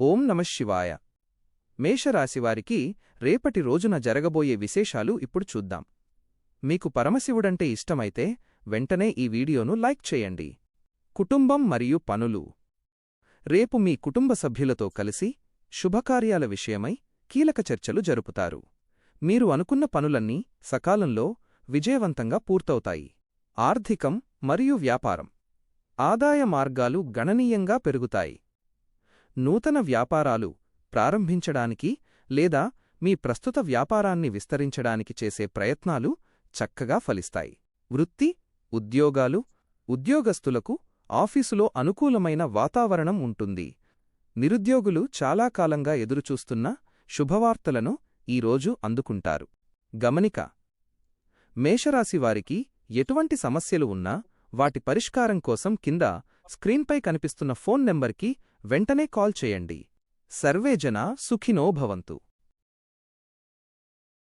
ఓం నమః శివాయ. మేషరాశివారికి రేపటి రోజున జరగబోయే విశేషాలు ఇప్పుడు చూద్దాం. మీకు పరమశివుడంటే ఇష్టమైతే వెంటనే ఈ వీడియోను లైక్ చేయండి. కుటుంబం మరియు పనులు. రేపు మీ కుటుంబ సభ్యులతో కలిసి శుభకార్యాల విషయమై కీలక చర్చలు జరుపుతారు. మీరు అనుకున్న పనులన్నీ సకాలంలో విజయవంతంగా పూర్తవుతాయి. ఆర్థికం మరియు వ్యాపారం. ఆదాయ మార్గాలు గణనీయంగా పెరుగుతాయి. నూతన వ్యాపారాలు ప్రారంభించడానికి లేదా మీ ప్రస్తుత వ్యాపారాన్ని విస్తరించడానికి చేసే ప్రయత్నాలు చక్కగా ఫలిస్తాయి. వృత్తి, ఉద్యోగాలు. ఉద్యోగస్తులకు ఆఫీసులో అనుకూలమైన వాతావరణం ఉంటుంది. నిరుద్యోగులు చాలా కాలంగా ఎదురుచూస్తున్న శుభవార్తలను ఈరోజు అందుకుంటారు. గమనిక: మేషరాశివారికి ఎటువంటి సమస్యలు ఉన్నా వాటి పరిష్కారం కోసం కింద స్క్రీన్పై కనిపిస్తున్న ఫోన్ నెంబర్కి వెంటనే కాల్ చేయండి. సర్వే జనా సుఖినో భవంతు.